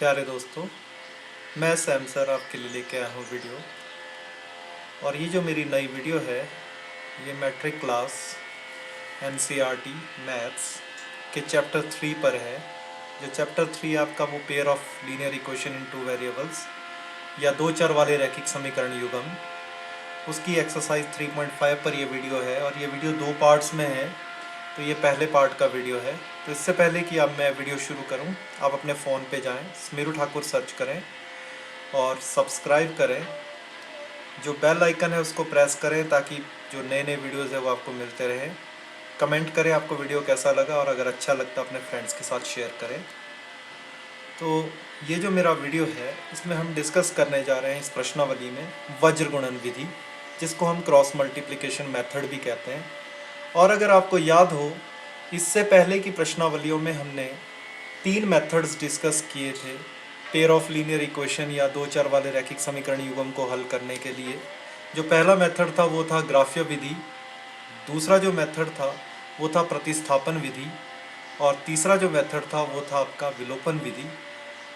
प्यारे दोस्तों, मैं सैम सर आपके लिए लेके आया हूँ वीडियो। और ये जो मेरी नई वीडियो है ये मैट्रिक क्लास एनसीईआरटी मैथ्स के चैप्टर 3 पर है। जो चैप्टर 3 आपका वो pair of linear equation in two variables या दो चर वाले रैखिक समीकरण युग्म, उसकी एक्सरसाइज 3.5 पर ये वीडियो है। और ये वीडियो दो पार्ट्स में है, तो ये पहले पार्ट का वीडियो है। तो इससे पहले कि अब मैं वीडियो शुरू करूं, आप अपने फ़ोन पे जाएं, स्मेरू ठाकुर सर्च करें और सब्सक्राइब करें। जो बेल आइकन है उसको प्रेस करें ताकि जो नए नए वीडियोज़ है वो आपको मिलते रहें। कमेंट करें आपको वीडियो कैसा लगा, और अगर अच्छा लगता अपने फ्रेंड्स के साथ शेयर करें। तो ये जो मेरा वीडियो है इसमें हम डिस्कस करने जा रहे हैं इस प्रश्नावली में वज्र गुणन विधि, जिसको हम क्रॉस मल्टीप्लिकेशन मेथड भी कहते हैं। और अगर आपको याद हो, इससे पहले की प्रश्नावलियों में हमने 3 मेथड्स डिस्कस किए थे पेयर ऑफ लीनियर इक्वेशन या दो चर वाले रैखिक समीकरण युग्म को हल करने के लिए। जो पहला मेथड था वो था ग्राफ्य विधि, दूसरा जो मेथड था वो था प्रतिस्थापन विधि, और तीसरा जो मेथड था वो था आपका विलोपन विधि।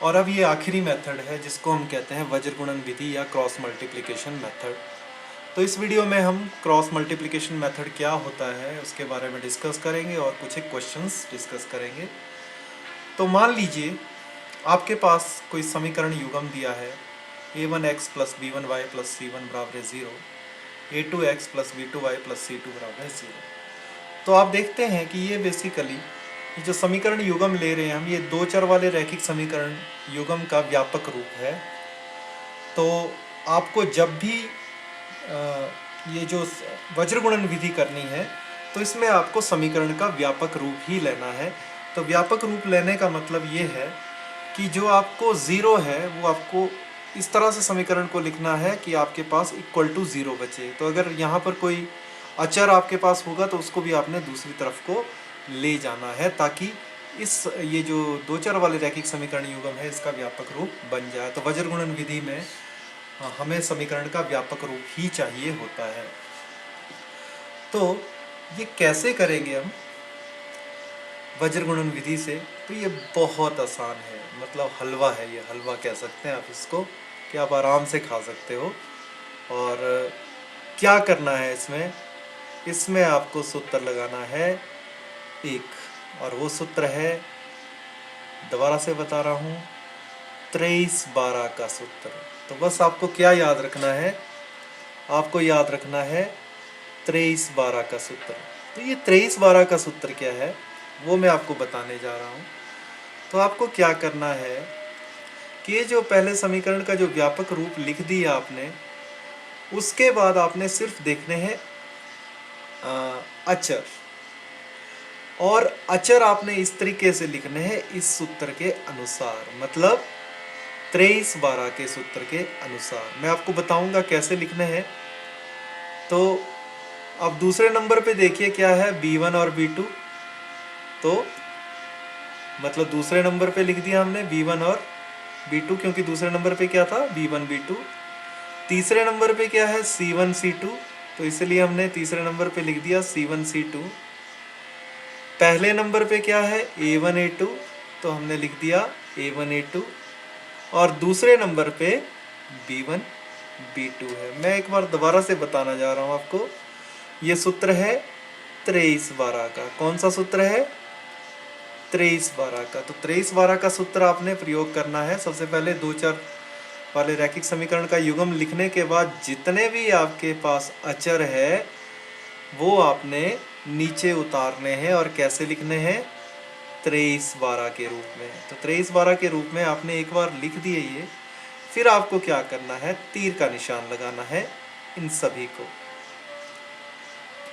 और अब ये आखिरी मेथड है जिसको हम कहते हैं वज्र गुणन विधि या क्रॉस मल्टीप्लिकेशन मेथड। तो इस वीडियो में हम क्रॉस मल्टीप्लिकेशन मेथड क्या होता है उसके बारे में डिस्कस करेंगे और कुछ एक क्वेश्चंस डिस्कस करेंगे। तो मान लीजिए आपके पास कोई समीकरण युग्म दिया है a1x plus b1y plus c1 बराबर 0, a2x plus b2y plus c2 बराबर 0। तो आप देखते हैं कि ये बेसिकली ये जो समीकरण युग्म ले रहे हैं हम, ये दो चर वाले रैखिक समीकरण युग्म का व्यापक रूप है। तो आपको जब भी ये जो वज्र गुणन विधि करनी है तो इसमें आपको समीकरण का व्यापक रूप ही लेना है। तो व्यापक रूप लेने का मतलब ये है कि जो आपको ज़ीरो है वो आपको इस तरह से समीकरण को लिखना है कि आपके पास इक्वल टू ज़ीरो बचे। तो अगर यहाँ पर कोई अचर आपके पास होगा तो उसको भी आपने दूसरी तरफ को ले जाना है ताकि ये जो दो चर वाले रैखिक समीकरण युग्म है इसका व्यापक रूप बन जाए। तो वज्र गुणन विधि में हमें समीकरण का व्यापक रूप ही चाहिए होता है। तो ये कैसे करेंगे हम वज्र गुणन विधि से? तो ये बहुत आसान है, मतलब हलवा है, ये हलवा कह सकते हैं आप इसको, कि आप आराम से खा सकते हो। और क्या करना है इसमें आपको सूत्र लगाना है एक, और वो सूत्र है, दोबारा से बता रहा हूँ, 23-12 का सूत्र। तो बस आपको क्या याद रखना है? आपको याद रखना है 23-12 का सूत्र। तो ये 23-12 का सूत्र क्या है वो मैं आपको बताने जा रहा हूँ। तो आपको क्या करना है कि ये जो पहले समीकरण का जो व्यापक रूप लिख दिया आपने, उसके बाद आपने सिर्फ देखने हैं अचर, और अचर आपने इस तरीके से लिखने हैं इस सूत्र के अनुसार, मतलब 23-12 के सूत्र के अनुसार। मैं आपको बताऊंगा कैसे लिखने हैं। तो अब दूसरे नंबर पे देखिए क्या है, b1 और b2। तो मतलब दूसरे नंबर पे लिख दिया हमने b1 और b2, क्योंकि दूसरे नंबर पे क्या था, b1 b2। तीसरे नंबर पे क्या है, c1 c2, तो इसलिए हमने तीसरे नंबर पे लिख दिया c1 c2। पहले नंबर पे क्या है, a1 a2, तो हमने लिख दिया a1 a2। और दूसरे नंबर पे b1 b2 है। मैं एक बार दोबारा से बताना जा रहा हूँ आपको। ये सूत्र है 23-12 का। कौन सा सूत्र है? 23-12 का। तो 23-12 का सूत्र आपने प्रयोग करना है। सबसे पहले दो चर वाले रैखिक समीकरण का युग्म लिखने के बाद जितने भी आपके पास अचर है वो आपने नीचे उतारने हैं, और कैसे लिखने हैं, 23-12 के रूप में। तो 23-12 के रूप में आपने एक बार लिख दिए ये, फिर आपको क्या करना है, तीर का निशान लगाना है इन सभी को।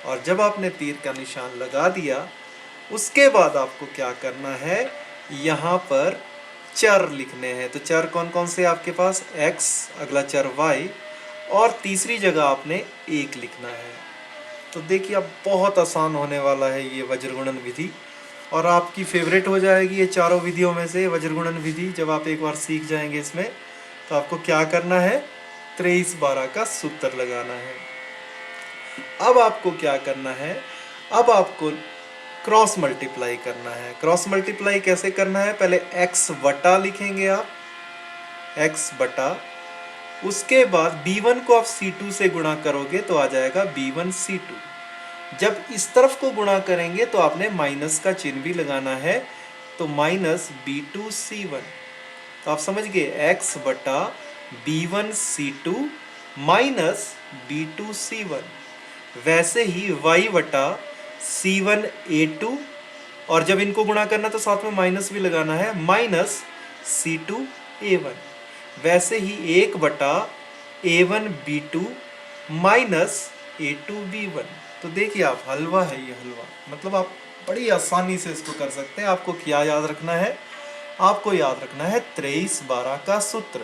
और जब आपने तीर का निशान लगा दिया उसके बाद आपको क्या करना है, यहाँ पर चर लिखने हैं। तो चर कौन कौन से आपके पास, x, अगला चर y, और तीसरी जगह आपने 1 लिखना है। तो देखिए अब बहुत आसान होने वाला है ये वज्र गुणन विधि, और आपकी फेवरेट हो जाएगी ये चारों विधियों में से वज्र गुणन विधि। जब आप एक बार सीख जाएंगे इसमें तो आपको क्या करना है, 23-12 का सूत्र लगाना है। अब आपको क्या करना है, अब आपको क्रॉस मल्टीप्लाई करना है। क्रॉस मल्टीप्लाई कैसे करना है, पहले x वटा लिखेंगे आप, x बटा, उसके बाद b1 को आप c2 से गुणा करोगे तो आ जाएगा b1 c2। जब इस तरफ को गुणा करेंगे तो आपने माइनस का चिन्ह भी लगाना है, तो माइनस b2 c1। तो आप समझ गए x बटा b1 c2 minus b2 c1। वैसे ही y बटा c1 a2, और जब इनको गुणा करना तो साथ में माइनस भी लगाना है, माइनस c2 a1। वैसे ही 1 बटा a1 b2 minus a2 b1। तो देखिए आप, हलवा है ये, हलवा मतलब आप बड़ी आसानी से इसको कर सकते हैं। आपको क्या याद रखना है? आपको याद रखना है 23/12 का सूत्र,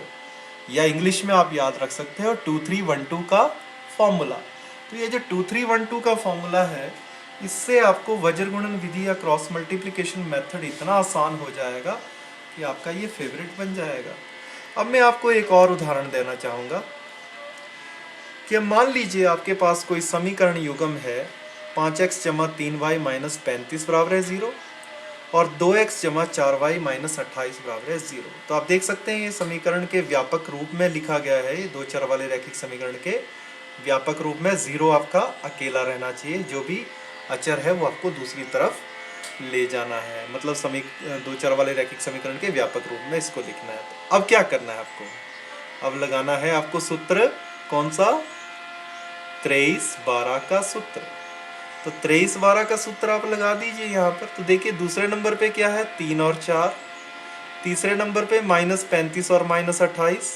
या इंग्लिश में आप याद रख सकते हो 2312 का फॉर्मूला। तो ये जो 2312 का फॉर्मूला है, इससे आपको वज्र गुणन विधि या क्रॉस मल्टीप्लिकेशन मेथड इतना आसान हो जाएगा कि आपका ये फेवरेट बन जाएगा। अब मैं आपको एक और उदाहरण देना चाहूँगा कि मान लीजिए आपके पास कोई समीकरण युग्म है 5x जमा 3y माइनस 35 बराबर है 0, और 2x जमा 4y माइनस 28 बराबर है 0। तो आप देख सकते हैं ये समीकरण के व्यापक रूप में लिखा गया है। ये दो चर वाले रैखिक समीकरण के व्यापक रूप में 0 आपका अकेला रहना चाहिए, जो भी अचर है वो आपको दूसरी तरफ ले जाना है। मतलब दो चर वाले रैखिक समीकरण के व्यापक रूप में इसको लिखना है। तो अब क्या करना है आपको? अब लगाना है आपको सूत्र, कौन सा? 23/12 का सूत्र। तो 23/12 का सूत्र आप लगा दीजिए यहाँ पर। तो देखिए दूसरे नंबर पे क्या है? 3 और 4। तीसरे नंबर पे माइनस 35 और माइनस 28।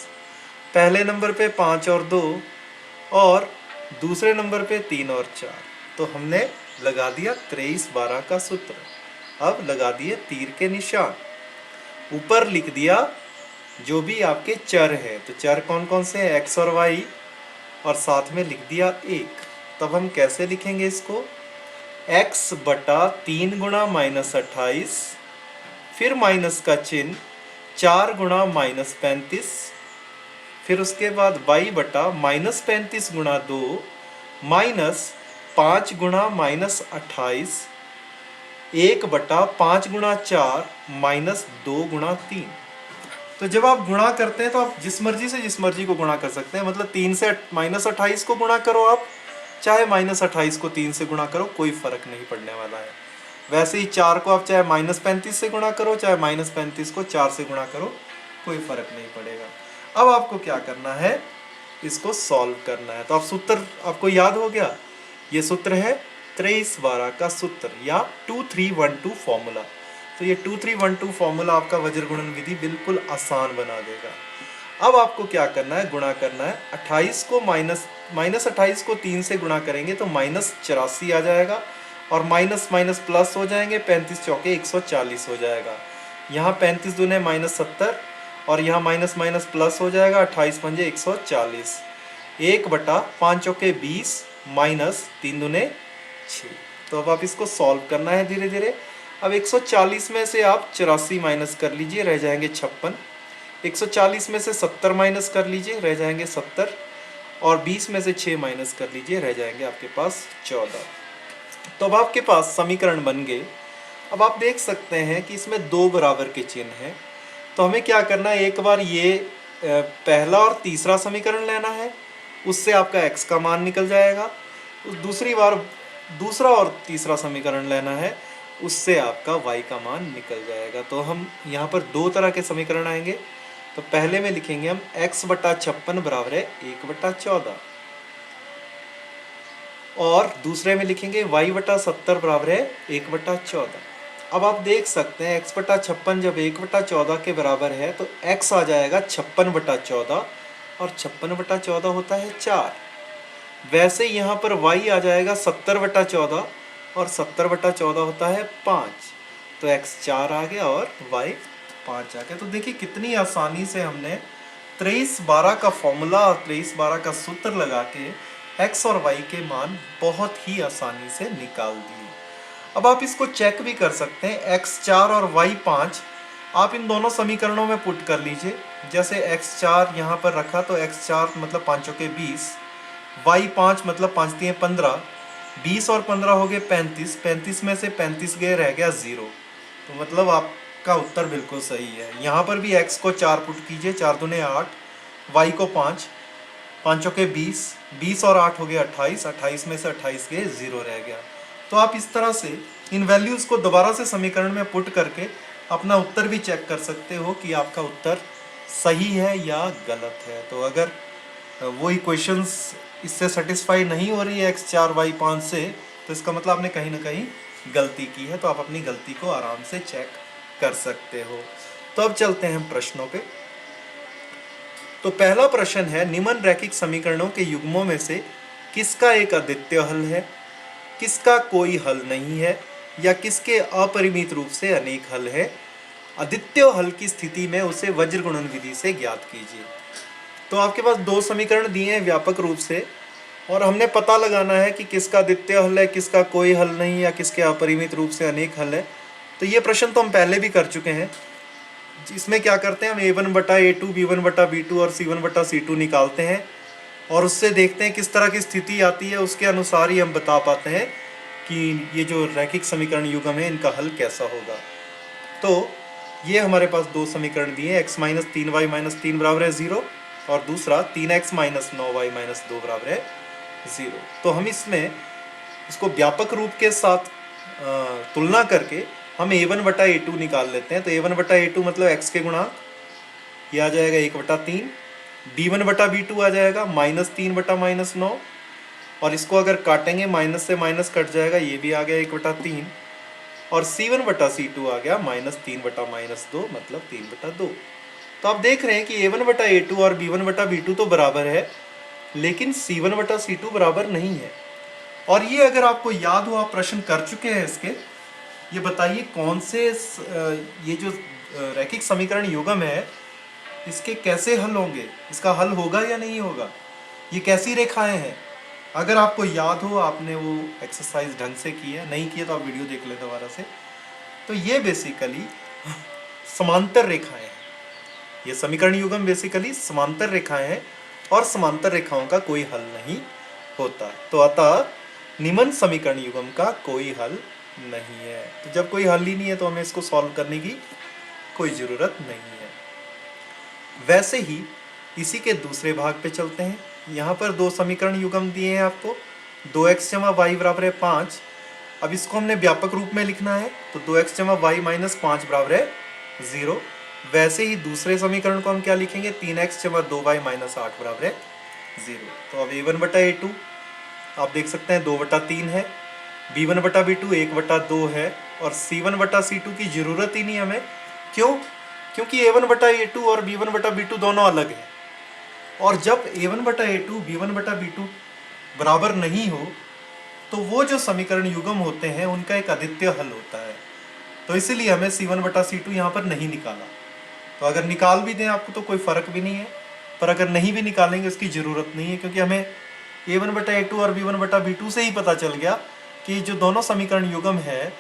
पहले नंबर पे 5 और 2, और दूसरे नंबर पे 3 और 4। तो हमने लगा दिया 23/12 का सूत्र। अब लगा दिए तीर के निशान, ऊपर लिख दिया जो भी आपके चर है। तो चर कौन कौन से हैं? x और y, और साथ में लिख दिया 1। तब हम कैसे लिखेंगे इसको? x बटा 3 गुणा माइनस 28, फिर माइनस का चिन्ह 4 गुणा माइनस 35, फिर उसके बाद y बटा माइनस 35 गुणा 2 माइनस 5 गुणा माइनस 28, 1 बटा 5 गुणा 4 माइनस 2 गुणा 3। तो जब आप गुणा करते हैं तो आप जिस मर्जी को गुणा कर सकते हैं। मतलब 3 से माइनस 28 को गुणा करो आप, चाहे माइनस 28 को 3 से गुणा करो, कोई फर्क नहीं पड़ने वाला है। वैसे ही 4 को आप चाहे माइनस 35 से गुणा करो, चाहे माइनस 35 को 4 से गुणा करो, कोई फर्क नहीं पड़ेगा। अब आपको क्या करना है? इसको सॉल्व करना है। तो आप सूत्र आपको याद हो गया, ये सूत्र है 23/12 का सूत्र या 2312 फॉर्मूला। तो ये 2312 फॉर्मूला आपका वज्र गुणन विधि बिल्कुल आसान बना देगा। अब आपको क्या करना है? गुणा करना है। 28 को माइनस 28 को 3 से गुणा करेंगे तो माइनस 84 आ जाएगा, और माइनस माइनस प्लस हो जाएंगे, 35 चौके 140 हो जाएगा। यहाँ 35 दूने माइनस 70, और यहाँ माइनस माइनस प्लस हो जाएगा, 28 पंजे 140। 1 बटा 5 चौके 20 माइनस 3 दूने 6। तो अब आप इसको सॉल्व करना है धीरे धीरे। अब 140 में से आप 84 माइनस कर लीजिए, रह जाएंगे 56। 140 में से 70 माइनस कर लीजिए, रह जाएंगे 70, और 20 में से 6 माइनस कर लीजिए, रह जाएंगे आपके पास 14। तो अब आपके पास समीकरण बन गए। अब आप देख सकते हैं कि इसमें 2 बराबर के चिन्ह हैं। तो हमें क्या करना है? एक बार ये पहला और तीसरा समीकरण लेना है, उससे आपका x का मान निकल जाएगा। दूसरी बार दूसरा और तीसरा समीकरण लेना है, उससे आपका y का मान निकल जाएगा। तो हम यहाँ पर 2 तरह के समीकरण आएंगे। तो पहले में लिखेंगे हम x बटा 56 बराबर है 1 बटा 14, और दूसरे में लिखेंगे y बटा 70 बराबर है 1 बटा 14। अब आप देख सकते हैं x बटा 56 जब 1 बटा 14 के बराबर है तो x आ जाएगा 56 बटा 14, और 56 बटा 14 होता है 4। वैसे यहाँ पर y आ जाएगा 70 बटा 14, और 70 बटा 14 होता है 5। तो x 4 आ गया और y 5 आ गया। तो देखिए कितनी आसानी से हमने 23/12 का फॉर्मूला और 23/12 का सूत्र लगा के x और y के मान बहुत ही आसानी से निकाल दिए। अब आप इसको चेक भी कर सकते हैं। x 4 और y 5 आप इन दोनों समीकरणों में पुट कर लीजिए। जैसे x 4 यहाँ पर रखा तो x 4 मतलब 5 चौके 20, y 5 मतलब 5 तिये 15, 20 और 15 हो गए 35, 35 में से 35 गए, रह गया 0। तो मतलब आप आपका उत्तर बिल्कुल सही है। यहाँ पर भी x को 4 पुट कीजिए, 4 दूने 8, y को 5, 5 चौके 20, 20 और 8 हो गया 28, 28 में से 28 के 0 रह गया। तो आप इस तरह से इन वैल्यूज़ को दोबारा से समीकरण में पुट करके अपना उत्तर भी चेक कर सकते हो कि आपका उत्तर सही है या गलत है। तो अगर वो इक्वेशंस इससे सेटिस्फाई नहीं हो रही है x4 y5 से, तो इसका मतलब आपने कहीं ना कहीं गलती की है। तो आप अपनी गलती को आराम से चेक कर सकते हो। तो अब चलते हैं प्रश्नों पे। तो पहला प्रश्न है, निम्न रैखिक समीकरणों के युग्मों में से किसका एक अद्वितीय हल है, किसका कोई हल नहीं है, या किसके अपरिमित रूप से अनेक हल है। अद्वितीय हल की स्थिति में उसे वज्र गुणन विधि से ज्ञात कीजिए। तो आपके पास दो समीकरण दिए हैं व्यापक रूप से, और हमने पता लगाना है कि किसका अद्वितीय हल है, किसका कोई हल नहीं, या किसके अपरिमित रूप से अनेक हल है। तो ये प्रश्न तो हम पहले भी कर चुके हैं। इसमें क्या करते हैं, हम a1 बटा a2, b1 बटा b2 और c1 बटा c2 निकालते हैं, और उससे देखते हैं किस तरह की स्थिति आती है, उसके अनुसार ही हम बता पाते हैं कि ये जो रैखिक समीकरण युग्म है इनका हल कैसा होगा। तो ये हमारे पास दो समीकरण दिए, x माइनस 3y माइनस 3 बराबर है 0, और दूसरा 3x माइनस 9y माइनस 2 बराबर है 0। तो हम इसमें इसको व्यापक रूप के साथ तुलना करके हम a1 बटा a2 निकाल लेते हैं। तो a1 बटा a2 मतलब x के गुणांक, ये आ जाएगा 1 बटा 3, b1 बटा b2 आ जाएगा माइनस 3 बटा माइनस 9, और इसको अगर काटेंगे माइनस से माइनस कट जाएगा, ये भी आ गया 1 बटा 3, और c1 बटा c2 आ गया माइनस 3 बटा माइनस 2 मतलब 3 बटा 2। तो आप देख रहे हैं कि a1 बटा a2 और b1 बटा b2 तो बराबर है, लेकिन c1 बटा c2 बराबर नहीं है। और ये अगर आपको याद हो, आप प्रश्न कर चुके हैं इसके, ये बताइए कौन से ये जो रैखिक समीकरण युग्म है इसके कैसे हल होंगे, इसका हल होगा या नहीं होगा, ये कैसी रेखाएं हैं। अगर आपको याद हो, आपने वो एक्सरसाइज ढंग से की है, नहीं किया तो आप वीडियो देख लें दोबारा से। तो ये बेसिकली समांतर रेखाएं हैं, ये समीकरण युग्म बेसिकली समांतर रेखाएं हैं, और समांतर रेखाओं का कोई हल नहीं होता। तो अतः निम्न समीकरण युग्म का कोई हल नहीं है। तो जब कोई हल ही नहीं है तो हमें इसको सॉल्व करने की कोई ज़रूरत नहीं है। वैसे ही इसी के दूसरे भाग पे चलते हैं। यहाँ पर दो समीकरण युग्म दिए हैं आपको, 2x जमा y बराबर है 5। अब इसको हमने व्यापक रूप में लिखना है, तो 2x जमा y माइनस 5 बराबर है 0। वैसे ही दूसरे समीकरण को हम क्या लिखेंगे, 3x जमा 2y माइनस 8 बराबर है 0। तो अब a1 बटा a2 आप देख सकते हैं 2 बटा 3 है, b1 बटा b2 1 बटा 2 है, और c1 बटा c2 की जरूरत ही नहीं हमें। क्यों? क्योंकि a1 बटा a2 और b1 बटा b2 दोनों अलग हैं, और जब a1 बटा a2 b1 बटा b2 बराबर नहीं हो तो वो जो समीकरण युग्म होते हैं उनका एक अद्वितीय हल होता है। तो इसीलिए हमें c1 बटा c2 यहाँ पर नहीं निकाला। तो अगर निकाल भी दें आपको तो कोई फ़र्क भी नहीं है, पर अगर नहीं भी निकालेंगे उसकी ज़रूरत नहीं है, क्योंकि हमें a1 बटा a2 और b1 बटा b2 से ही पता चल गया कि जो दोनों समीकरण युग्म है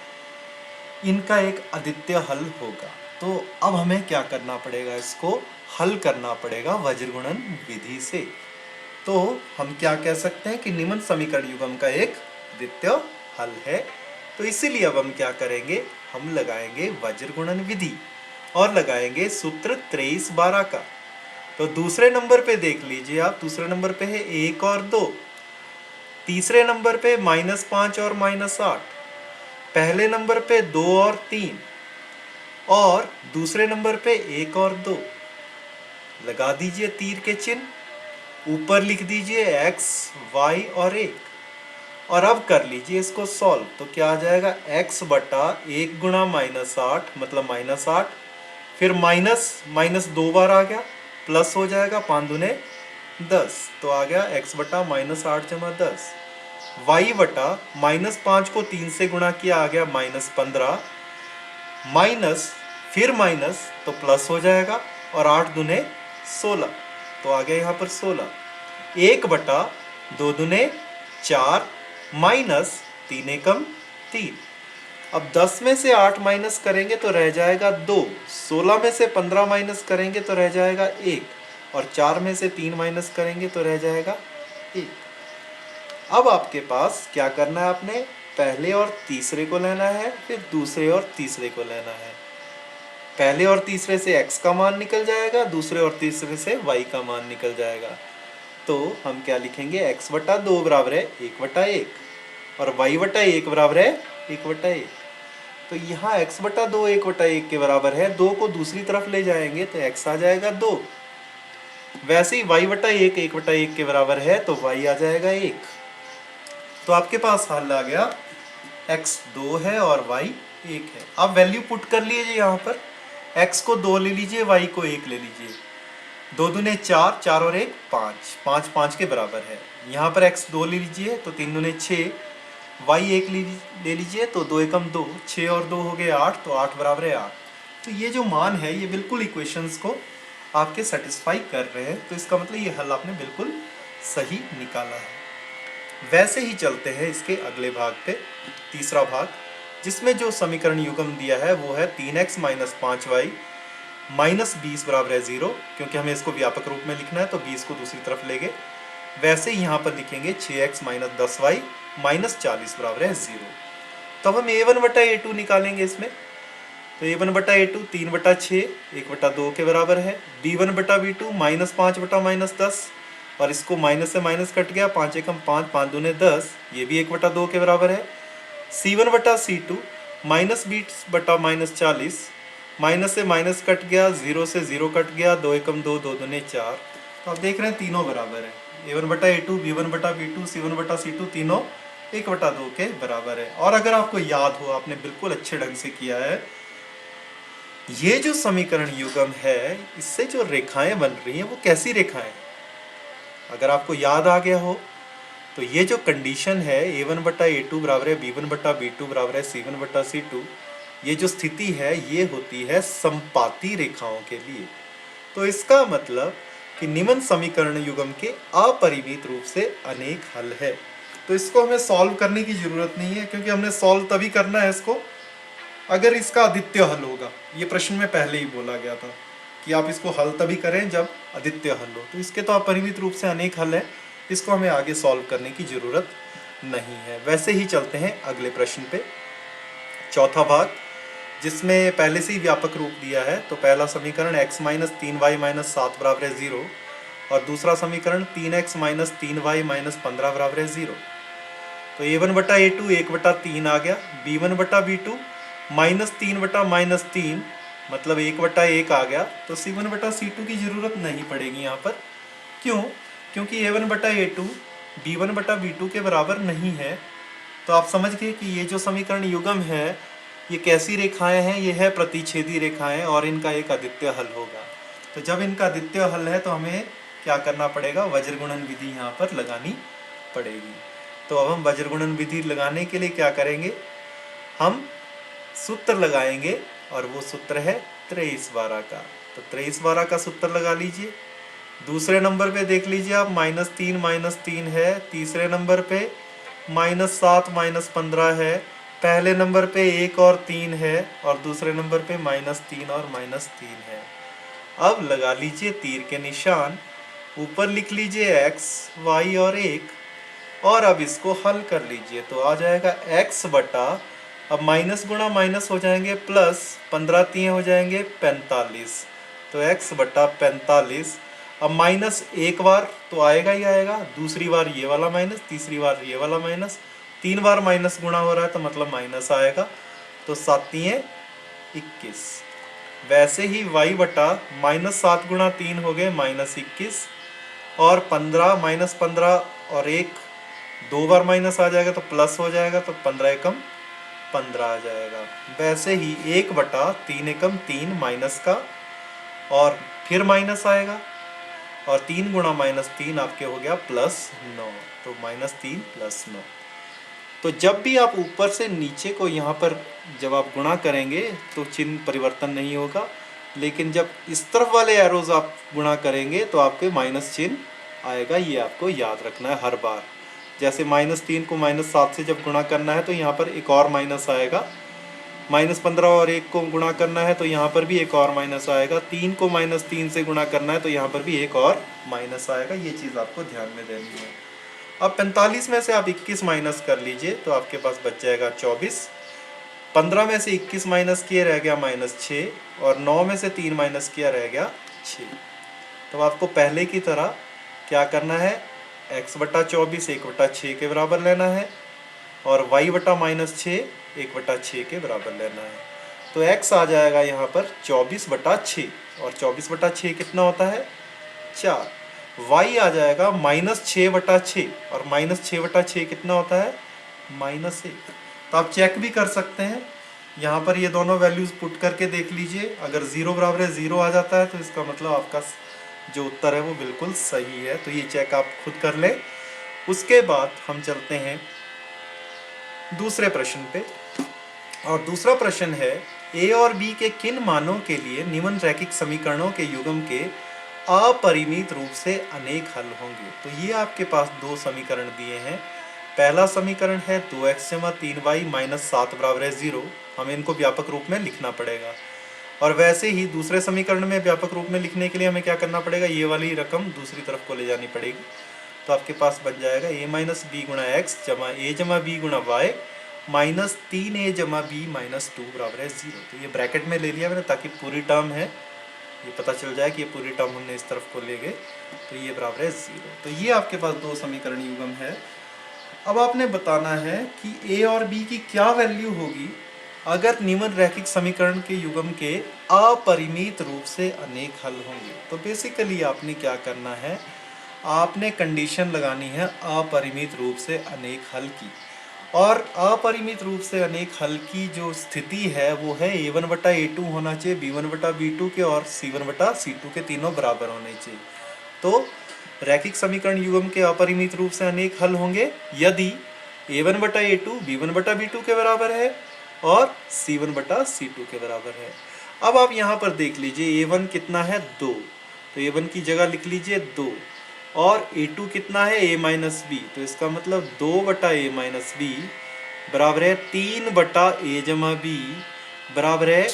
इनका एक अद्वितीय हल होगा। तो अब हमें क्या करना पड़ेगा, इसको हल करना पड़ेगा वज्र गुणन विधि से। तो हम क्या कह सकते हैं कि निम्न समीकरण युग्म का एक अद्वितीय हल है। तो इसीलिए अब हम क्या करेंगे, हम लगाएंगे वज्र गुणन विधि और लगाएंगे सूत्र 23/12 का। तो दूसरे नंबर पे देख लीजिए आप, दूसरे नंबर पे है 1 और 2, तीसरे नंबर पे -5 और -8, पहले नंबर पे 2 और 3, और दूसरे नंबर पे 1 और 2। लगा दीजिए तीर के चिन्ह, ऊपर लिख दीजिए x, y और 1, और अब कर लीजिए इसको सॉल्व। तो क्या आ जाएगा, x बटा 1 गुणा -8 मतलब -8, फिर माइनस 2 बार आ गया, प्लस हो जाएगा 5 दूने 10, तो आ गया x बटा -8 जमा 10, y बटा -5 को 3 से गुणा किया आ गया -15, माइनस फिर माइनस तो प्लस हो जाएगा, और 8 दूने 16, तो आ गया यहाँ पर 16, 1 बटा 2 दूने 4 माइनस 3 एकम 3। अब 10 में से 8 माइनस करेंगे तो रह जाएगा 2, 16 में से 15 माइनस करेंगे तो रह जाएगा 1, और 4 में से 3 माइनस करेंगे तो रह जाएगा 1। अब आपके पास क्या करना है, आपने पहले और तीसरे को लेना है, फिर दूसरे और तीसरे को लेना है। पहले और तीसरे से x का मान निकल जाएगा, दूसरे और तीसरे से y का मान निकल जाएगा। तो हम क्या लिखेंगे, x बटा 2 बराबर है 1/1 और y बटा 1 बराबर है 1/1। तो यहाँ x बटा 2 1/1 के बराबर है, 2 को दूसरी तरफ ले जाएंगे तो x आ जाएगा 2। वैसे ही y बटा 1 1/1 के बराबर है तो y आ जाएगा 1। तो आपके पास हल आ गया, x 2 है और y 1 है। आप वैल्यू पुट कर लीजिए यहाँ पर, x को 2 ले लीजिए, y को 1 ले लीजिए। 2 दूने 4, 4 और 1 5, 5 5 के बराबर है। यहाँ पर x 2 ले लीजिए तो 3 दूने 6, y 1 ले लीजिए तो 2 एकम 2, 6 और 2 हो गए 8, तो 8 बराबर है 8। तो ये जो मान है ये बिल्कुल इक्वेशंस को आपके सेटिस्फाई कर रहे हैं, तो इसका मतलब ये हल आपने बिल्कुल सही निकाला है। वैसे ही चलते हैं इसके अगले भाग पे, तीसरा भाग, जिसमें जो समीकरण युग्म दिया है वो है 3x माइनस 5y माइनस 20 बराबर है 0, क्योंकि हमें इसको व्यापक रूप में लिखना है तो 20 को दूसरी तरफ लेंगे। वैसे ही यहाँ पर लिखेंगे 6x माइनस 10y माइनस 40 बराबर है 0। तब हम a1 बटा a2 निकालेंगे इसमें। तो a1 बटा a2 3 बटा 6 1 बटा 2 के बराबर है। b1 बटा b2 माइनस 5 बटा माइनस 10, और इसको माइनस से माइनस कट गया, 5 एकम 5, 5 दूने 10, ये भी 1 बटा 2 के बराबर है। c1 बटा c2 माइनस 20 बटा माइनस 40, माइनस से माइनस कट गया, 0 से 0 कट गया, 2 एकम 2, 2 दूने 4। तो आप देख रहे हैं तीनों बराबर है, a1 बटा a2 b1 बटा b2 c1 बटा c2 तीनों 1 बटा 2 के बराबर है। और अगर आपको याद हो, आपने बिल्कुल अच्छे ढंग से किया है, ये जो समीकरण युग्म है इससे जो रेखाएं बन रही हैं वो कैसी रेखाएं, अगर आपको याद आ गया हो तो ये जो कंडीशन है a1 बटा a2 बराबर है b1 बटा b2 बराबर है c1 बटा c2, ये जो स्थिति है ये होती है समपाती रेखाओं के लिए। तो इसका मतलब कि निम्न समीकरण युग्म के अपरिमित रूप से अनेक हल है। तो इसको हमें सॉल्व करने की जरूरत नहीं है, क्योंकि हमने सॉल्व तभी करना है इसको अगर इसका अद्वितीय हल होगा। ये प्रश्न में पहले ही बोला गया था कि आप इसको हल तभी करें जब अद्वितीय हल हो। तो इसके तो अपरिमित रूप से अनेक हल है, इसको हमें आगे सॉल्व करने की जरूरत नहीं है। वैसे ही चलते हैं अगले प्रश्न पे, चौथा भाग, जिसमें पहले से ही व्यापक रूप दिया है। तो पहला समीकरण x माइनस 3y माइनस 7 बराबर है 0, और दूसरा समीकरण 3x माइनस 3y माइनस 15 बराबर है 0। तो a1 बटा a2 1 बटा 3 आ गया, b1 बटा b2 माइनस 3 बटा माइनस 3 मतलब 1 बटा 1 आ गया। तो c1 बटा c2 की जरूरत नहीं पड़ेगी यहाँ पर। क्यों? क्योंकि a1 बटा a2 b1 बटा b2 के बराबर नहीं है। तो आप समझ गए कि ये जो समीकरण युग्म है ये कैसी रेखाएं हैं, ये है प्रतिच्छेदी रेखाएं, और इनका एक अद्वितीय हल होगा। तो जब इनका अद्वितीय हल है तो हमें क्या करना पड़ेगा, वज्र गुणन विधि यहाँ पर लगानी पड़ेगी। तो अब हम वज्र गुणन विधि लगाने के लिए क्या करेंगे, हम सूत्र लगाएंगे, और वो सूत्र है 23/12 का। तो 23/12 का सूत्र लगा लीजिए। दूसरे नंबर पे देख लीजिए आप, -3 -3 है। तीसरे नंबर पे -7 -15 है। पहले नंबर पे 1 और 3 है, और दूसरे नंबर पे -3 और -3 है। अब लगा लीजिए तीर के निशान, ऊपर लिख लीजिए x, y और 1, और अब इसको हल कर लीजिए। तो आ जाएगा x बटा, अब माइनस गुणा माइनस हो जाएंगे प्लस, 15 3 हो जाएंगे 45। तो x बटा 45। अब माइनस एक बार तो आएगा ही आएगा, दूसरी बार ये वाला माइनस, तीसरी बार ये वाला माइनस, 3 बार माइनस गुणा हो रहा है तो मतलब माइनस आएगा। तो 7 3 21। वैसे ही y बटा -7 गुणा 3 हो गए -21, और 15 -15 और 1 2 बार माइनस आ जाएगा तो प्लस हो जाएगा, तो 15 एकम 15 आ जाएगा। वैसे ही 1 बटा 3 एकम 3 माइनस का, और फिर माइनस आएगा, और 3 गुणा -3 आपके हो गया +9। तो -3 +9। तो जब भी आप ऊपर से नीचे को यहाँ पर जब आप गुणा करेंगे तो चिन्ह परिवर्तन नहीं होगा, लेकिन जब इस तरफ वाले एरोज आप गुणा करेंगे तो आपके माइनस चिन्ह आएगा। ये आपको याद रखना है हर बार। जैसे -3 को -7 से जब गुणा करना है तो यहाँ पर एक और माइनस आएगा, -15 और 1 को गुणा करना है तो यहाँ पर भी एक और माइनस आएगा, 3 को -3 से गुणा करना है तो यहाँ पर भी एक और माइनस आएगा। ये चीज़ आपको ध्यान में देनी है। अब 45 में से आप 21 माइनस कर लीजिए तो आपके पास बच जाएगा 24। 15 में से 21 माइनस किया रह गया -6, और 9 में से 3 माइनस किया रह गया 6। तो आपको पहले की तरह क्या करना है, x बटा 24 1/6 के बराबर लेना है, और y बटा -6 1/6 के बराबर लेना है। तो x आ जाएगा यहाँ पर 24/6, और 24/6 कितना होता है, 4। y आ जाएगा -6/6, और -6/6 कितना होता है, -1। तो आप चेक भी कर सकते हैं, यहाँ पर ये दोनों वैल्यूज पुट करके देख लीजिए। अगर 0 बराबर है 0 आ जाता है तो इसका मतलब आपका जो उत्तर है वो बिल्कुल सही है। तो ये चेक आप खुद कर लें। उसके बाद हम चलते हैं दूसरे प्रश्न पे, और दूसरा प्रश्न है a और b के किन मानों के लिए निम्न रैखिक समीकरणों के युग्म के अपरिमित रूप से अनेक हल होंगे। तो ये आपके पास दो समीकरण दिए हैं। पहला समीकरण है 2x जमा 3y माइनस 7 बराबर है 0। हमें इनको व्यापक रूप में लिखना पड़ेगा। और वैसे ही दूसरे समीकरण में व्यापक रूप में लिखने के लिए हमें क्या करना पड़ेगा, ये वाली रकम दूसरी तरफ को ले जानी पड़ेगी। तो आपके पास बन जाएगा a माइनस बी गुणा एक्स जमा a जमा बी गुणा वाई माइनस 3a जमा बी माइनस 2 बराबर है 0। तो ये ब्रैकेट में ले लिया मैंने ताकि पूरी टर्म है ये पता चल जाए कि ये पूरी टर्म हमने इस तरफ को ले गए। तो ये बराबर है 0। तो ये आपके पास दो समीकरण युग्म है। अब आपने बताना है कि a और b की क्या वैल्यू होगी अगर निम्न रैखिक समीकरण के युग्म के अपरिमित रूप से अनेक हल होंगे। तो बेसिकली आपने क्या करना है, आपने कंडीशन लगानी है अपरिमित रूप से अनेक हल की। और अपरिमित रूप से अनेक हल की जो स्थिति है वो है a1 बटा a2 होना चाहिए, b1 बटा b2 के और c1 बटा c2 के तीनों बराबर होने चाहिए। तो रैखिक समीकरण युग्म के अपरिमित रूप से अनेक हल होंगे यदि a1 बटा a2 b1 बटा b2 के बराबर है और c1 बटा c2 के बराबर है। अब आप यहाँ पर देख लीजिए a1 कितना है 2, तो a1 की जगह लिख लीजिए 2, और a2 कितना है a माइनस बी, तो इसका मतलब 2 बटा a माइनस बी बराबर है 3 बटा a जमा बी बराबर है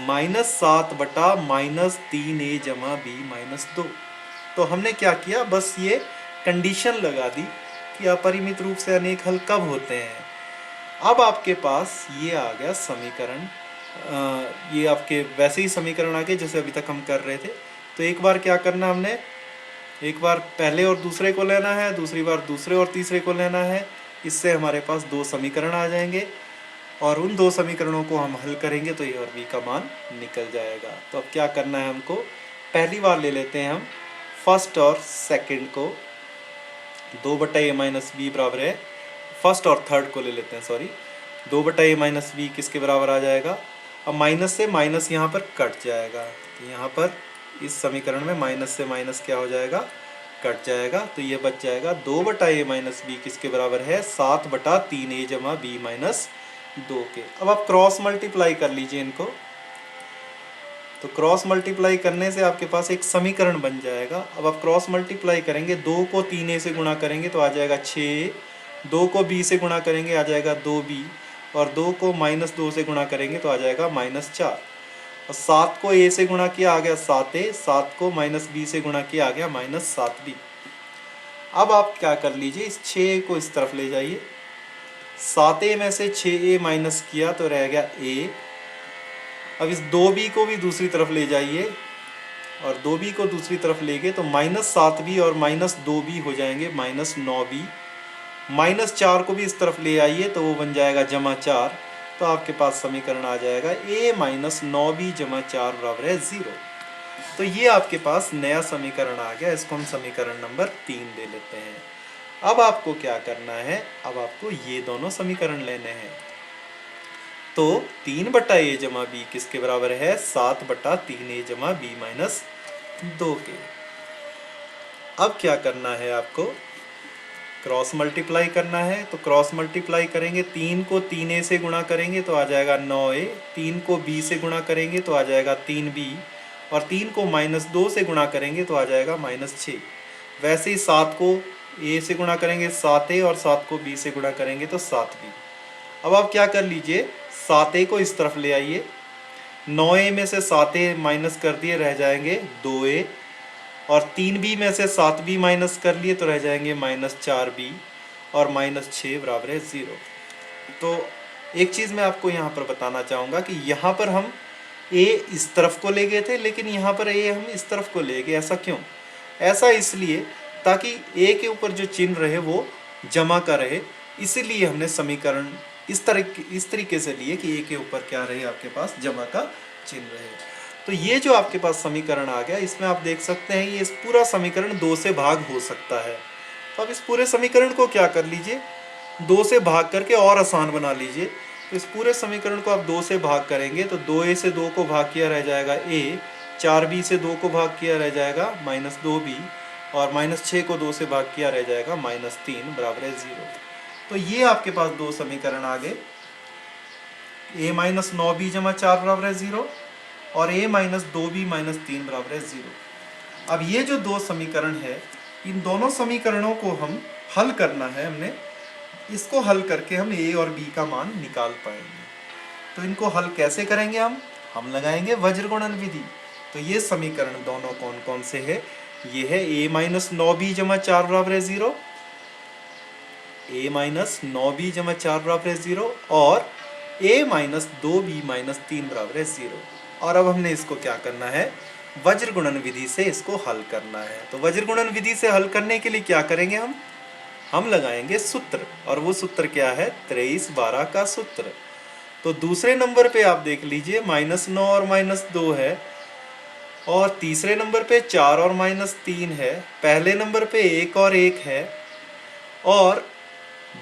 -7 बटा -3a जमा बी माइनस 2। तो हमने क्या किया, बस ये कंडीशन लगा दी कि अपरिमित रूप से अनेक हल कब होते हैं। अब आपके पास ये आ गया समीकरण, ये आपके वैसे ही समीकरण आ गए जैसे अभी तक हम कर रहे थे। तो एक बार क्या करना, हमने एक बार पहले और दूसरे को लेना है, दूसरी बार दूसरे और तीसरे को लेना है। इससे हमारे पास दो समीकरण आ जाएंगे और उन दो समीकरणों को हम हल करेंगे तो ए और बी का मान निकल जाएगा। तो अब क्या करना है, हमको पहली बार ले लेते हैं हम फर्स्ट और सेकंड को। 2 बटा ए माइनस बी बराबर है, फर्स्ट और थर्ड को ले लेते हैं, सॉरी। 2 बटा ए माइनस बी किसके बराबर आ जाएगा, अब माइनस से माइनस यहाँ पर कट जाएगा। तो यहाँ पर इस समीकरण में माइनस से माइनस क्या हो जाएगा, कट जाएगा। तो ये बच जाएगा 2 बटा ए माइनस बी किसके बराबर है, 7 बटा 3a जमा बी माइनस 2 के। अब आप क्रॉस मल्टीप्लाई कर लीजिए इनको। तो क्रॉस मल्टीप्लाई करने से आपके पास एक समीकरण बन जाएगा। अब आप क्रॉस मल्टीप्लाई करेंगे, 2 को 3a से गुणा करेंगे तो आ जाएगा 6, 2 को b से गुणा करेंगे आ जाएगा 2b, और 2 को -2 से गुणा करेंगे तो आ जाएगा -4, और 7 को a से गुणा किया आ गया 7a, 7 को -b से गुणा किया आ गया -7b। अब आप क्या कर लीजिए, इस 6 को इस तरफ ले जाइए, 7a में से 6a माइनस किया तो रह गया a। अब इस 2b को भी दूसरी तरफ ले जाइए, और 2b को दूसरी तरफ ले गए तो -7b और -2b हो जाएंगे -9b। -4 को भी इस तरफ ले आइए तो वो बन जाएगा +4। तो आपके पास समीकरण आ जाएगा a माइनस 9b जमा 4 बराबर है 0। तो ये आपके पास नया समीकरण आ गया। इसको हम समीकरण नंबर 3 ले लेते हैं। अब आपको क्या करना है, अब आपको ये दोनों समीकरण लेने हैं। तो 3 बटा ए जमा बी किसके बराबर है, 7 बटा 3a जमा बी माइनस 2 के। अब क्या करना है, आपको क्रॉस मल्टीप्लाई करना है। तो क्रॉस मल्टीप्लाई करेंगे, 3 को 3a से गुणा करेंगे तो आ जाएगा 9a, 3 को b से गुणा करेंगे तो आ जाएगा 3b, और 3 को -2 से गुणा करेंगे तो आ जाएगा -6। वैसे ही 7 को a से गुणा करेंगे 7a, और 7 को b से गुणा करेंगे तो 7b। अब आप क्या कर लीजिए, 7a को इस तरफ ले आइए, 9a में से 7a माइनस कर दिए रह जाएंगे 2a, और 3b में से 7b माइनस कर लिए तो रह जाएंगे -4b, और -6 बराबर है 0। तो एक चीज़ मैं आपको यहाँ पर बताना चाहूँगा कि यहाँ पर हम ए इस तरफ को ले गए थे, लेकिन यहाँ पर ए हम इस तरफ को ले गए। ऐसा क्यों? ऐसा इसलिए ताकि ए के ऊपर जो चिन्ह रहे वो जमा का रहे, इसीलिए हमने समीकरण इस तरीके से लिए कि ए के ऊपर क्या रहे, आपके पास जमा का चिन्ह रहे। तो ये जो आपके पास समीकरण आ गया, इसमें आप देख सकते हैं ये इस पूरा समीकरण 2 से भाग हो सकता है। तो अब इस पूरे समीकरण को क्या कर लीजिए, 2 से भाग करके और आसान बना लीजिए। तो इस पूरे समीकरण को आप 2 से भाग करेंगे तो 2a से 2 को भाग किया रह जाएगा a, 4b से 2 को भाग किया रह जाएगा -2b, और -6 को 2 से भाग किया रह जाएगा -3 बराबर है 0। तो ये आपके पास 2 समीकरण आ गए, a - 9b जमा 4 बराबर है 0 और a - 2b - 3 बराबर है 0। अब ये जो 2 समीकरण है, इन दोनों समीकरणों को हम हल करना है। हमने इसको हल करके हम a और b का मान निकाल पाएंगे। तो इनको हल कैसे करेंगे हम लगाएंगे वज्र गुणन विधि। तो ये समीकरण दोनों कौन कौन से है, ये है a - 9b जमा 4 बराबर है 0, a - 9b जमा 4 बराबर है 0 और a - 2b - 3 बराबर है 0। और अब हमने इसको क्या करना है, वज्र गुणन विधि से इसको हल करना है। तो वज्र गुणन विधि से हल करने के लिए क्या करेंगे हम लगाएंगे सूत्र, और वो सूत्र क्या है, 23/12 का सूत्र। तो दूसरे नंबर पे आप देख लीजिए -9 और -2 है, और तीसरे नंबर पे 4 और -3 है, पहले नंबर पे 1 और 1 है, और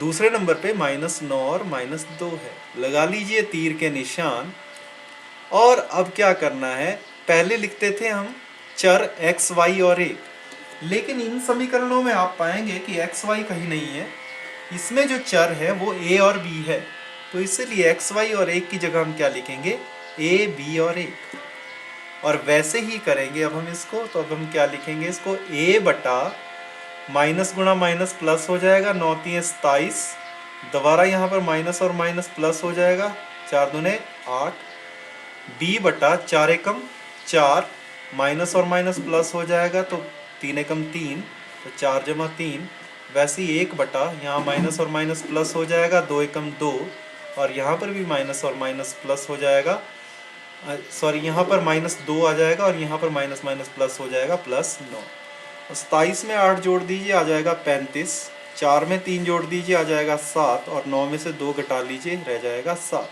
दूसरे नंबर पे -9 और -2 है। लगा लीजिए तीर के निशान। और अब क्या करना है, पहले लिखते थे हम चर x, y और 1, लेकिन इन समीकरणों में आप पाएंगे कि x, y कहीं नहीं है, इसमें जो चर है वो a और b है। तो इसीलिए x, y और 1 की जगह हम क्या लिखेंगे, a, b और 1। और वैसे ही करेंगे अब हम इसको। तो अब हम क्या लिखेंगे, इसको a बटा माइनस गुणा माइनस प्लस हो जाएगा, 9 3 27, दोबारा यहाँ पर माइनस और माइनस प्लस हो जाएगा, 4 दूने 8, b बटा 4 एकम 4, माइनस और माइनस प्लस हो जाएगा तो 3 एकम 3, तो 4 जमा 3, वैसे ही 1 बटा यहाँ माइनस और माइनस प्लस हो जाएगा 2 एकम 2, और यहाँ पर भी माइनस और माइनस प्लस हो जाएगा, सॉरी यहाँ पर -2 आ जाएगा और यहाँ पर माइनस माइनस प्लस हो जाएगा +9। 27 में 8 जोड़ दीजिए आ जाएगा 35, 4 में 3 जोड़ दीजिए आ जाएगा 7, और 9 में से 2 घटा लीजिए रह जाएगा 7।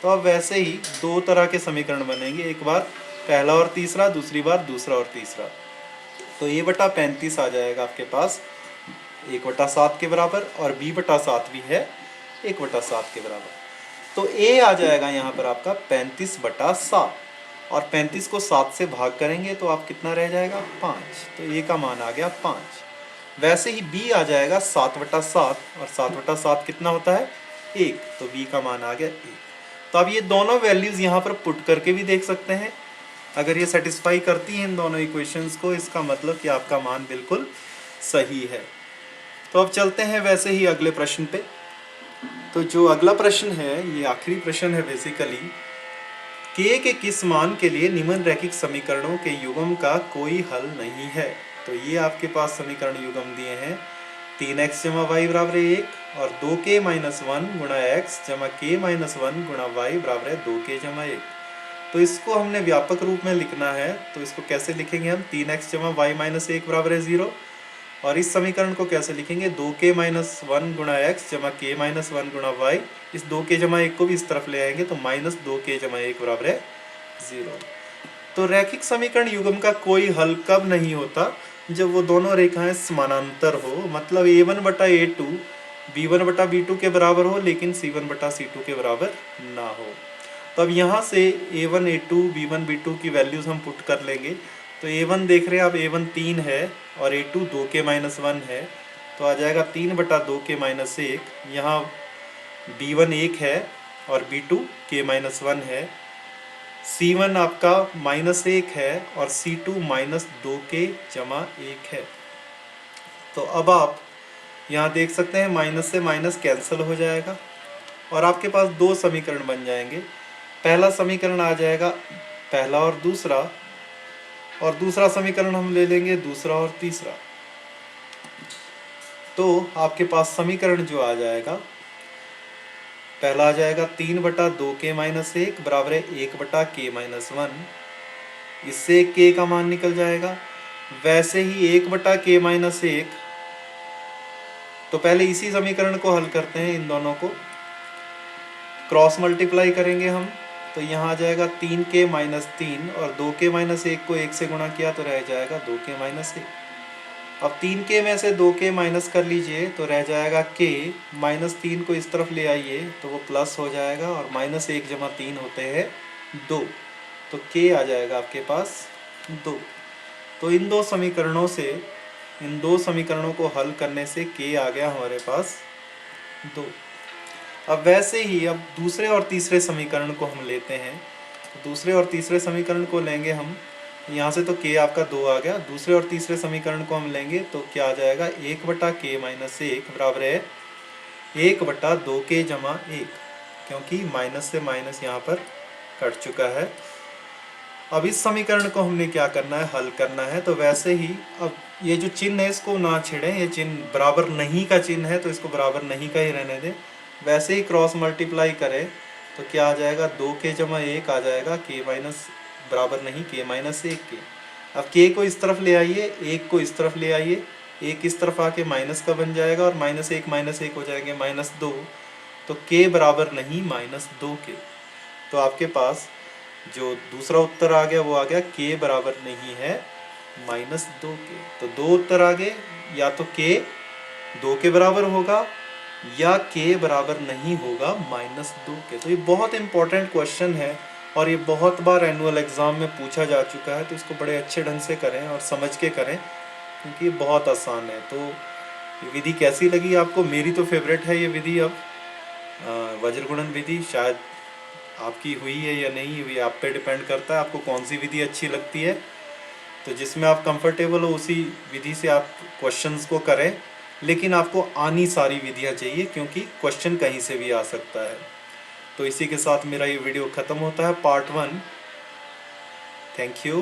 तो अब वैसे ही 2 तरह के समीकरण बनेंगे, एक बार पहला और तीसरा, दूसरी बार दूसरा और तीसरा। तो a बटा 35 आ जाएगा आपके पास 1/7 के बराबर, और b बटा 7 भी है 1/7 के बराबर। तो a आ जाएगा यहाँ पर आपका 35/7, और 35 को 7 से भाग करेंगे तो आप कितना रह जाएगा 5, तो a का मान आ गया 5। वैसे ही b आ जाएगा 7/7, और 7/7 कितना होता है 1, तो b का मान आ गया 1। तो अब ये दोनों वैल्यूज़ यहाँ पर पुट करके भी देख सकते हैं, अगर ये सेटिस्फाई करती हैं इन दोनों इक्वेशंस को, इसका मतलब कि आपका मान बिल्कुल सही है। तो अब चलते हैं वैसे ही अगले प्रश्न पे। तो जो अगला प्रश्न है ये आखिरी प्रश्न है बेसिकली, k के किस मान के लिए निम्न रैखिक समीकरणों के युग्म का कोई हल नहीं है। तो ये आपके पास समीकरण युग्म दिए हैं 3x जमा y बराबर 1 और 2k - 1 गुणा x जमा k - 1 गुणा y बराबर है 2k जमा 1। तो इसको हमने व्यापक रूप में लिखना है, तो इसको कैसे लिखेंगे हम, 3x जमा y - 1 बराबर है 0, और इस समीकरण को कैसे लिखेंगे, 2k - 1 गुणा x जमा k - 1 गुणा y, इस 2k जमा 1 को भी इस तरफ ले आएंगे तो -2k जमा 1 बराबर है 0। तो रैखिक समीकरण युग्म का कोई हल कब नहीं होता, जब वो दोनों रेखाएं समानांतर हो, मतलब a1 बटा a2 b1 बटा b2 के बराबर हो, लेकिन c1 बटा c2 के बराबर ना हो। तो अब यहाँ से a1 a2 b1 b2 की वैल्यूज़ हम पुट कर लेंगे। तो a1 देख रहे हैं आप, a1 3 है और a2 2k - 1 है, तो आ जाएगा 3 बटा 2k - 1। यहाँ b1 1 है और b2 k - 1 है, c1 आपका -1 है और c2 -2k जमा 1 है। तो अब आप यहाँ देख सकते हैं माइनस से माइनस कैंसिल हो जाएगा और आपके पास 2 समीकरण बन जाएंगे। पहला समीकरण आ जाएगा पहला और दूसरा समीकरण हम ले लेंगे दूसरा और तीसरा। तो आपके पास समीकरण जो आ जाएगा पहला आ जाएगा 3/2k माइनस 1 बराबर है 1/k माइनस 1। इससे k का मान निकल जाएगा। वैसे ही 1/k माइनस 1, तो पहले इसी समीकरण को हल करते हैं। इन दोनों को क्रॉस मल्टीप्लाई करेंगे हम, तो यहाँ आ जाएगा 3k माइनस 3 और 2k माइनस 1 को 1 से गुणा किया तो रह जाएगा 2k माइनस 1। अब 3k में से 2k माइनस कर लीजिए तो रह जाएगा k, माइनस 3 को इस तरफ ले आइए तो वो प्लस हो जाएगा और माइनस 1 जमा 3 होते हैं 2, तो k आ जाएगा आपके पास 2। तो इन दो समीकरणों से, इन दो समीकरणों को हल करने से k आ गया हमारे पास 2। अब वैसे ही अब दूसरे और तीसरे समीकरण को हम लेते हैं। तो दूसरे और तीसरे समीकरण को लेंगे हम, यहाँ से तो k आपका 2 आ गया। दूसरे और तीसरे समीकरण को हम लेंगे तो क्या आ जाएगा 1/k माइनस 1 बराबर है 1/2k जमा 1, क्योंकि माइनस से माइनस यहाँ पर कट चुका है। अब इस समीकरण को हमने क्या करना है, हल करना है। तो वैसे ही अब ये जो चिन्ह है इसको ना छेड़ें, ये चिन्ह बराबर नहीं का चिन्ह है तो इसको बराबर नहीं का ही रहने दें। वैसे ही क्रॉस मल्टीप्लाई करें तो क्या आ जाएगा 2k जमा 1 आ जाएगा k माइनस बराबर नहीं k माइनस 1 के। अब k को इस तरफ ले आइए, 1 को इस तरफ ले आइए, 1 इस तरफ आके माइनस का बन जाएगा और माइनस 1 हो जाएंगे -2, तो k बराबर नहीं -2k। तो आपके पास जो दूसरा उत्तर आ गया वो आ गया k बराबर नहीं है -2k। तो दो उत्तर आ गए, या तो k 2 के बराबर होगा या k बराबर नहीं होगा -2k। तो ये बहुत इंपॉर्टेंट क्वेश्चन है और ये बहुत बार एनुअल एग्ज़ाम में पूछा जा चुका है, तो इसको बड़े अच्छे ढंग से करें और समझ के करें क्योंकि ये बहुत आसान है। तो ये विधि कैसी लगी आपको? मेरी तो फेवरेट है ये विधि। अब वज्रगुणन विधि शायद आपकी हुई है या नहीं हुई, आप पे डिपेंड करता है आपको कौन सी विधि अच्छी लगती है। तो जिसमें आप कंफर्टेबल हो उसी विधि से आप क्वेश्चंस को करें, लेकिन आपको आनी सारी विधियां चाहिए क्योंकि क्वेश्चन कहीं से भी आ सकता है। तो इसी के साथ मेरा ये वीडियो ख़त्म होता है, पार्ट 1। Thank you.